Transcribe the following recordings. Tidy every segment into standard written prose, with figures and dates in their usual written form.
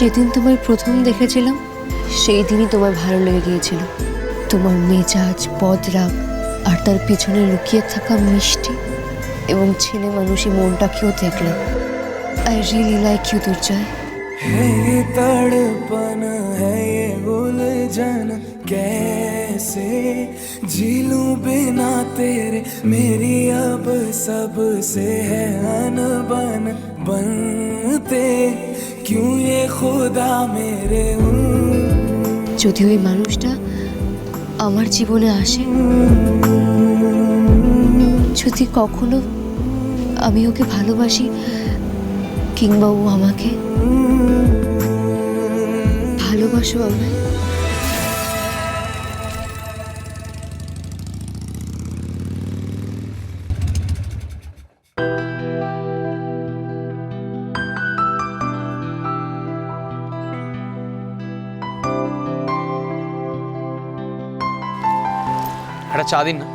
যেদিন তোমায় প্রথম দেখেছিলাম সেই দিনই তোমায় ভালো লেগে গিয়েছিল। তোমার মেজাজ, বদরাগ আর তার পিছনে লুকিয়ে থাকা মিষ্টি এবং ছেলে মানুষই মনটাকেও দেখলাম। আই রিয়েলি লাইক ইউ দুর্জয়। है ये तड़पन है ये उलझन, कैसे जी लूं बिना तेरे, मेरी अब सबसे है अनबन, बनते क्यों ये खुदा मेरे। যদি ওই মানুষটা আমার জীবনে আসে, যদি কখনো আমি ওকে ভালোবাসি কিংবা ও আমাকে ভালোবাসো আমায়। একটা চা দিন না।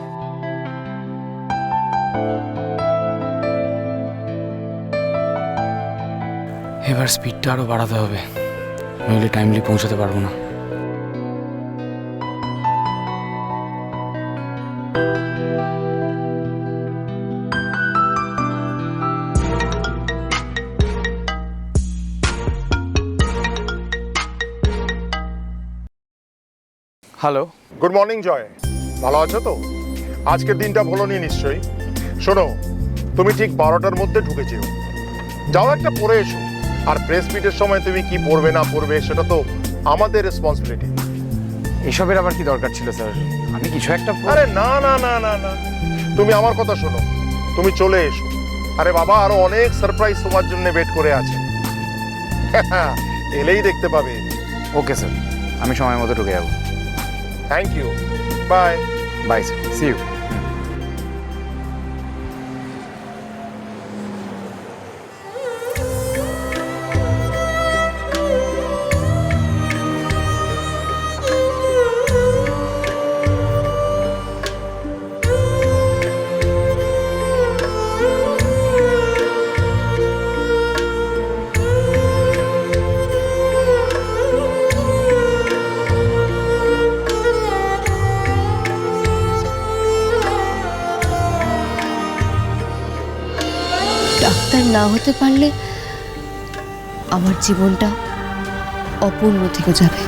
এবার স্পিডটা আরো বাড়াতে হবে, নইলে টাইমলি পৌঁছাতে পারবো না। হ্যালো, গুড মর্নিং জয়, ভালো আছো তো? আজকের দিনটা ভালো নেই নিশ্চয়ই। শোনো, তুমি ঠিক 12টার মধ্যে ঢুকে যেও, যাও একটা পরে এসো। আর প্রেস মিটের সময় তুমি কি পড়বে না পড়বে সেটা তো আমাদের রেসপন্সিবিলিটি। এসবের আবার কি দরকার ছিল স্যার? আমি কিছু একটা আরে না না না না না, তুমি আমার কথা শোনো, তুমি চলে এসো। আরে বাবা, আরো অনেক সারপ্রাইজ তোমার জন্য ওয়েট করে আছে। এলেই দেখতে পাবে। ওকে স্যার, আমি সময় মতো ঢুকে যাবো। Thank you, bye. Bye sir, see you. ডাক্তার না হতে পারলে আমার জীবনটা অপূর্ণ থেকে যাবে।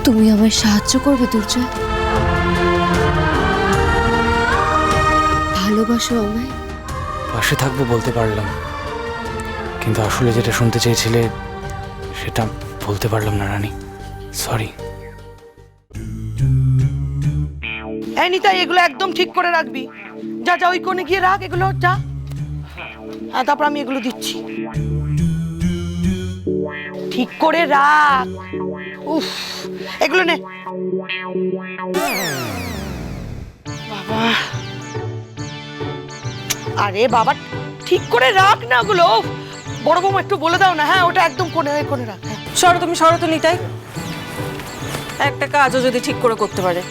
তুমি আমায় সাহায্য করবে দুর্জয়? ভালোবাসো আমায়? পাশে থাকবো বলতে পারলাম, কিন্তু আসলে যেটা শুনতে চেয়েছিলে সেটা বলতে পারলাম না রানী, সরি। এই নিতাই, এগুলো একদম ঠিক করে রাখবি। যা যা, ওই কোণে গিয়ে রাখ এগুলো, যা। হ্যাঁ, তারপর আমি এগুলো দিচ্ছি। ঠিক করে রাখ। উফ, এগুলো নে বাবা। আরে বাবা, ঠিক করে রাখ না ওগুলো। বড় বৌমা একটু বলে দাও না। হ্যাঁ, ওটা একদম কোণে কোণে রাখ। হ্যাঁ, সরো, তুমি সরো তো নিতাই। একটা কাজও যদি ঠিক করে করতে পারে।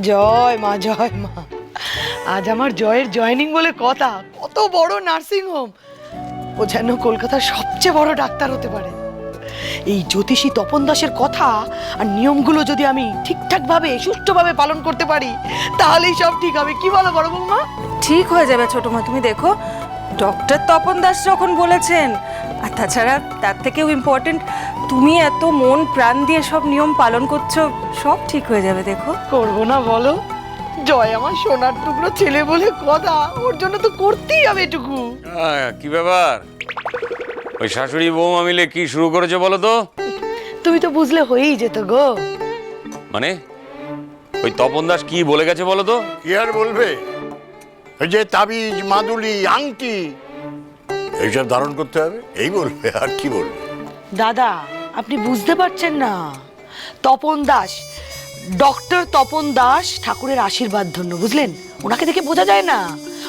জয় মা, জয় মা। আজ আমার জয়ের জয়েনিং বলে কথা। কত বড় নার্সিং হোম! ও যেন কলকাতার সবচেয়ে বড় ডাক্তার হতে পারে। এই জ্যোতিষী তপন দাসের কথা আর নিয়মগুলো যদি আমি ঠিকঠাক ভাবে সুষ্ঠুভাবে পালন করতে পারি, তাহলেই সব ঠিক হবে। কি বলো বড় বৌমা? ঠিক হয়ে যাবে ছোট মা, তুমি দেখো। ডক্টর তপন দাস যখন বলেছেন, আর তাছাড়া তার থেকেও ইম্পর্টেন্ট, তুমি এত মন প্রাণ দিয়ে সব নিয়ম পালন করছো, সব ঠিক হয়ে যাবে। দেখো, করবো না বলো? জয় আমার সোনার টুকরো ছেলে বলে কথা, ওর জন্য তো করতেই হবে এটুকু। কি ব্যাপার, ওই শাশুড়ি বৌমা মিলে কি শুরু করেছে বলো তো? তুমি তো বুঝলে হয়েই যেত গো। মানে ওই তপন দাস কি বলে গেছে বলো তো? কি আর বলবে, ওই যে তাবিজ, মাদুলি, আংটি এইসব ধারণ করতে হবে, এই বলবে। আর কি বলবে? দাদা, আপনি বুঝতে পারছেন না। তপন দাস, ডক্টর তপন দাস ঠাকুরের আশীর্বাদ ধন্য, বুঝলেন? ওনাকে দেখে বোঝা যায় না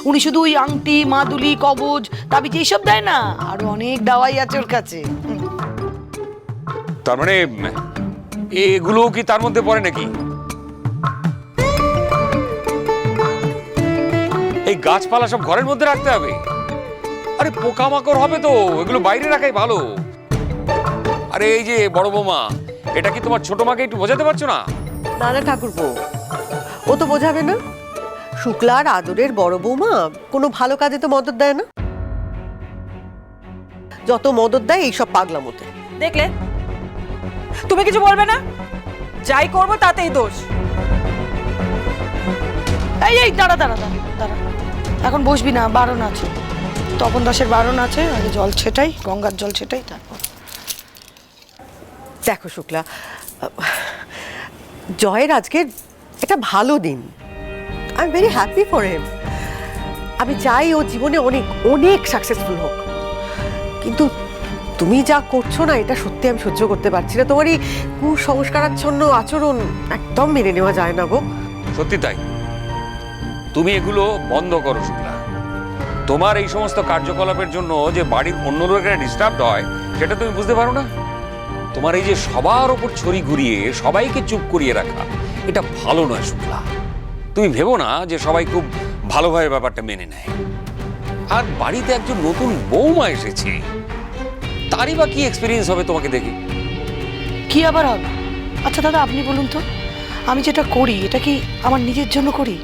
উনি শুধু ওই আংটি, মাদুলি, কবজ, তাবিজ এইসব দেয় না, আরো অনেক দাওয়াই আছে ওর কাছে। তার মানে এগুলো কি তার মধ্যে পড়ে নাকি? এই গাছপালা সব ঘরের মধ্যে রাখতে হবে? আরে পোকামাকড় হবে তো, এগুলো বাইরে রাখাই ভালো। আরে এই যে বড় বৌমা, এটা কি তোমার ছোট মাকে একটু বোঝাতে পারছো না? না না ঠাকুরপো, ও তো বোঝাবে না। শুক্লার আদরের বড় বৌমা কোনো ভালো কাজে তো মদত দেয় না, যত মদত দেয় এইসব পাগলামোতে। দেখলে, তুমি কিছু বলবে না? যাই করবো তাতেই দোষ। এই এই দাঁড়া দাঁড়া দাঁড়া দাঁড়া, এখন বসবি না, বারণ আছে, তপন দাসের বারণ আছে। আগে জল ছেটাই, গঙ্গার জল ছেটাই, তারপর। দেখো শুক্লা, জয়ের আজকে একটা ভালো দিন, I am very happy for him. আমি চাই ও জীবনে অনেক অনেক সাকসেসফুল হোক, কিন্তু তুমি যা করছো না, এটা সত্যি আমি সহ্য করতে পারছি না। তোমার এই কুসংস্কারাচ্ছন্ন আচরণ একদম মেনে নেওয়া যায় না গো। সত্যি তাই, তুমি এগুলো বন্ধ করো শুক্লা। তোমার এই সমস্ত কার্যকলাপের জন্য যে বাড়ির অন্য লোকেরা ডিস্টার্ব হয়, সেটা তুমি বুঝতে পারো না। তোমার এই যে সবার ওপর ছড়ি ঘুরিয়ে সবাইকে চুপ করিয়ে রাখা, এটা ভালো নয় শুক্লা। তুমি ভেবো না যে সবাই খুব ভালোভাবে ব্যাপারটা মেনে নেয়। আর বাড়িতে একজন নতুন বৌমা এসেছে, তারই বা কি এক্সপিরিয়েন্স হবে তোমাকে দেখে? কি আবার হবে? আচ্ছা দাদা, আপনি বলুন তো, আমি যেটা করি এটা কি আমার নিজের জন্য করি,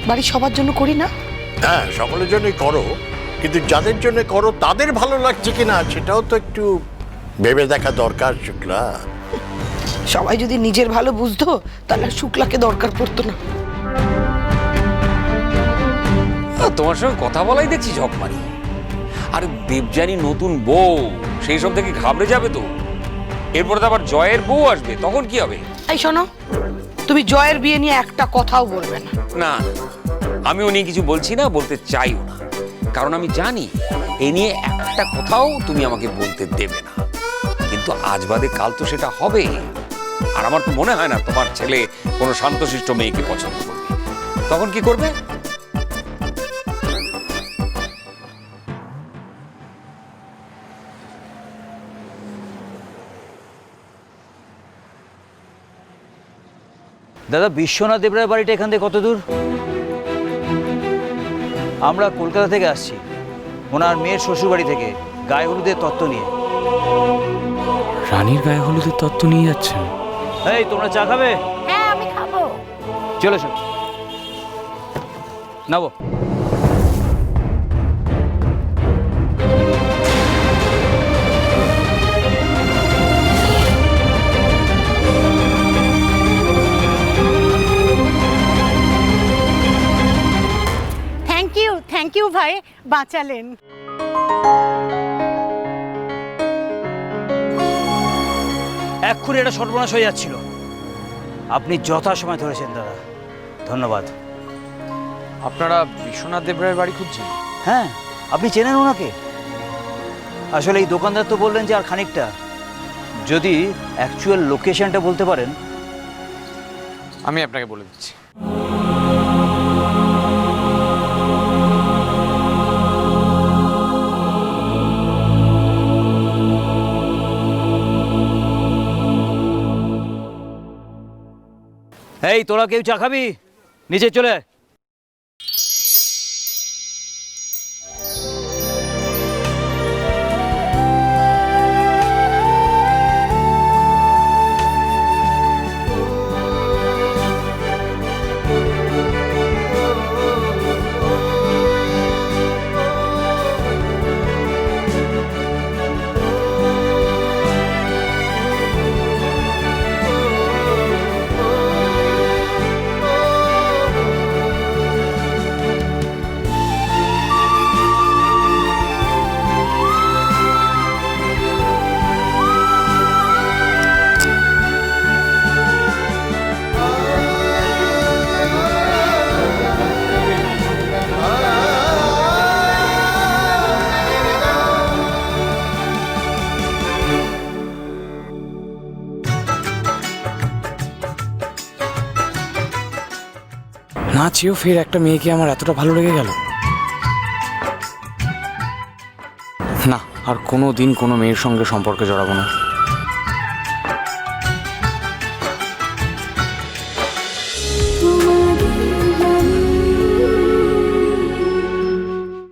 বাড়ির সবার জন্য করি না? হ্যাঁ, সকলের জন্যই করো, কিন্তু যাদের জন্য করো তাদের ভালো লাগছে কিনা সেটাও তো একটু ভেবে দেখা দরকার শুক্লা। সবাই যদি নিজের ভালো বুঝতো, তাহলে আর শুক্লাকে দরকার পড়তো না। তোমার সঙ্গে কথা বলাই দেখছি ঝক মারি। আর দেবযানী নতুন বউ, সেই সব থেকে ঘাবড়ে যাবে তো। এরপরে তো আবার জয়ের বউ আসবে, তখন কি হবে? এই শোনো, তুমি জয়ের বিয়ে নিয়ে একটা কথাও বলবে না। না, আমি ও নিয়ে কিছু বলছি না, বলতে চাইও না, কারণ আমি জানি এ নিয়ে একটা কথাও তুমি আমাকে বলতে দেবে না। কিন্তু আজ বাদে কাল তো সেটা হবে। আর আমার তো মনে হয় না তোমার ছেলে কোনো শান্তশিষ্ট মেয়েকে পছন্দ করবে। তখন কি করবে? দাদা, বিশ্বনাথ দেবরায়ের বাড়িটা এখান থেকে কত দূর? আমরা কলকাতা থেকে আসছি, ওনার মেয়ের শ্বশুর বাড়ি থেকে, গায়ে হলুদের তত্ত্ব নিয়ে। রানীর গায়ে হলুদের তত্ত্ব নিয়ে যাচ্ছেন? এই, তোমরা চা খাবে? হ্যাঁ, আমি খাবো। চলে এসো, নাও। থ্যাংক ইউ ভাই, বাঁচালেন। এক্ষুনি এটা সর্বনাশ হয়ে যাচ্ছিল। আপনি যথাসময় ধরেছেন দাদা, ধন্যবাদ। আপনারা বিশ্বনাথ দেবরায়ের বাড়ি খুঁজছেন? হ্যাঁ, আপনি চেনেন ওনাকে? আসলে এই দোকানদার তো বললেন যে আর খানিকটা, যদি অ্যাকচুয়াল লোকেশনটা বলতে পারেন। আমি আপনাকে বলে দিচ্ছি। এই, তোরা কেউ চা খাবি? নিচে চলে আয়। না চেয়েও ফের একটা মেয়েকে আমার এতটা ভালো লেগে গেল। না, আর কোনো দিন কোনো মেয়ের সঙ্গে সম্পর্কে জড়াবো না।